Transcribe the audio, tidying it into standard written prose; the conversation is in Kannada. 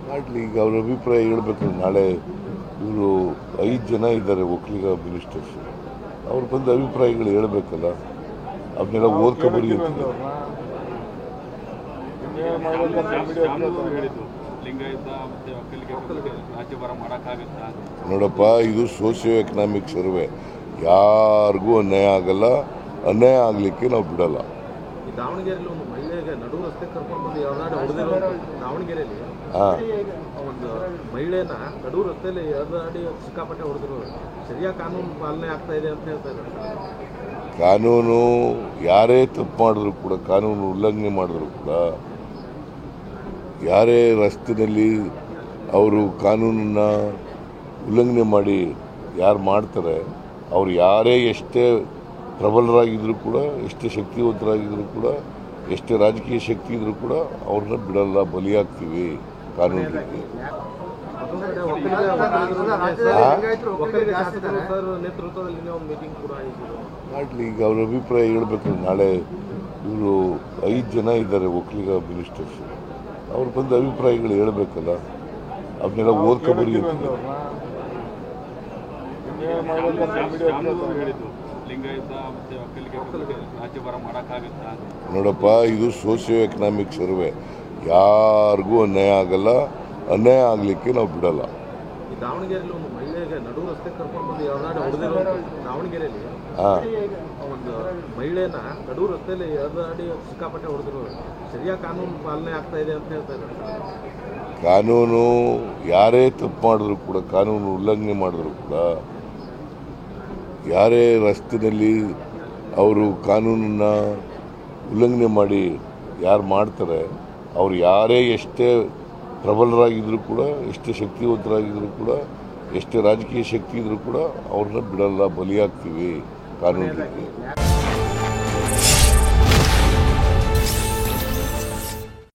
ಮಾಡಲಿ. ಈಗ ಅವ್ರ ಅಭಿಪ್ರಾಯ ಹೇಳ್ಬೇಕು. ನಾಳೆ ಇವರು 5 ಜನ ಇದ್ದಾರೆ ಒಕ್ಕಲಿಗ ಮಿನಿಸ್ಟರ್ಸ್. ಅವ್ರು ಬಂದ ಅಭಿಪ್ರಾಯಗಳು ಹೇಳ್ಬೇಕಲ್ಲ, ಅವನ್ನೆಲ್ಲ ಓದ್ಕೊಬರಿ ಅಂತ. ನೋಡಪ್ಪ, ಇದು ಸೋಷಿಯೋ ಎಕನಾಮಿಕ್ ಸರ್ವೆ. ಯಾರಿಗೂ ಅನ್ಯಾಯ ಆಗಲ್ಲ, ಅನ್ಯಾಯ ಆಗಲಿಕ್ಕೆ ನಾವು ಬಿಡಲ್ಲ. ದಾವಣಗೆರೆಯಲ್ಲಿ ಒಂದು ಮಹಿಳೆಗೆ ನಡು ರಸ್ತೆ ಕರ್ಕೊಂಡು ಬಂದು ದಾವಣಗೆರೆಯಲ್ಲಿ ಒಂದು ಮಹಿಳೆನ ನಡು ರಸ್ತೆಯಲ್ಲಿ ಎಳೆದಾಡಿ ಸಿಕ್ಕಾಪಟ್ಟೆ ಹೊಡೆದ್ರು. ಸರಿಯಾಗಿ ಕಾನೂನು ಪಾಲನೆ ಆಗ್ತಾ ಇದೆ ಅಂತ ಹೇಳ್ತಾ ಇದ್ದಾರೆ. ಕಾನೂನು ಯಾರೇ ತಪ್ಪು ಮಾಡಿದ್ರು ಕೂಡ, ಕಾನೂನು ಉಲ್ಲಂಘನೆ ಮಾಡಿದ್ರು ಕೂಡ, ಯಾರೇ ರಸ್ತೆಯಲ್ಲಿ ಅವರು ಕಾನೂನನ್ನ ಉಲ್ಲಂಘನೆ ಮಾಡಿ ಯಾರು ಮಾಡ್ತಾರೆ, ಅವ್ರು ಯಾರೇ ಎಷ್ಟೇ ಪ್ರಬಲರಾಗಿದ್ದರೂ ಕೂಡ, ಎಷ್ಟೇ ಶಕ್ತಿವಂತರಾಗಿದ್ದರೂ ಕೂಡ, ಎಷ್ಟೇ ರಾಜಕೀಯ ಶಕ್ತಿ ಇದ್ರೂ ಕೂಡ ಅವ್ರನ್ನ ಬಿಡಲ್ಲ, ಬಲಿಯಾಗ್ತೀವಿ ಕಾನೂನಿಗೆ. ಮಾಡಲಿ. ಈಗ ಅವ್ರ ಅಭಿಪ್ರಾಯ ಹೇಳ್ಬೇಕು. ನಾಳೆ ಇವರು 5 ಜನ ಇದ್ದಾರೆ ಒಕ್ಕಲಿಗ ಮಿನಿಸ್ಟರ್ಸ್. ಅವ್ರು ಬಂದ ಅಭಿಪ್ರಾಯಗಳು ಹೇಳ್ಬೇಕಲ್ಲ, ಅವನ್ನೆಲ್ಲ ಓದ್ಕೊಬರಿ ಅಂತ. ನೋಡಪ್ಪ, ಇದು ಸೋಷಿಯೋ ಎಕನಾಮಿಕ್ ಸರ್ವೆ. ಯಾರಿಗೂ ಅನ್ಯಾಯ ಆಗಲ್ಲ, ಅನ್ಯಾಯ ಆಗಲಿಕ್ಕೆ ನಾವು ಬಿಡಲ್ಲ. ದಾವಣಗೆರೆಯಲ್ಲಿ ಒಂದು ಮಹಿಳೆಗೆ ನಡು ರಸ್ತೆ ಕರ್ಕೊಂಡು ಬಂದು ದಾವಣಗೆರೆಯಲ್ಲಿ ಒಂದು ಮಹಿಳೆನ ನಡು ರಸ್ತೆಯಲ್ಲಿ ಎಳೆದಾಡಿ ಸಿಕ್ಕಾಪಟ್ಟೆ ಹೊಡೆದ್ರು. ಸರಿಯಾಗಿ ಕಾನೂನು ಪಾಲನೆ ಆಗ್ತಾ ಇದೆ ಅಂತ ಹೇಳ್ತಾ ಇದ್ದಾರೆ. ಕಾನೂನು ಯಾರೇ ತಪ್ಪು ಮಾಡಿದ್ರು ಕೂಡ, ಕಾನೂನು ಉಲ್ಲಂಘನೆ ಮಾಡಿದ್ರು ಕೂಡ, ಯಾರೇ ರಸ್ತೆಯಲ್ಲಿ ಅವರು ಕಾನೂನನ್ನ ಉಲ್ಲಂಘನೆ ಮಾಡಿ ಯಾರು ಮಾಡ್ತಾರೆ, ಅವ್ರು ಯಾರೇ ಎಷ್ಟೇ ಪ್ರಬಲರಾಗಿದ್ದರೂ ಕೂಡ, ಎಷ್ಟೇ ಶಕ್ತಿವಂತರಾಗಿದ್ದರೂ ಕೂಡ, ಎಷ್ಟೇ ರಾಜಕೀಯ ಶಕ್ತಿ ಇದ್ರೂ ಕೂಡ ಅವ್ರನ್ನ ಬಿಡಲ್ಲ, ಬಲಿಯಾಗ್ತೀವಿ ಕಾನೂನಿಗೆ.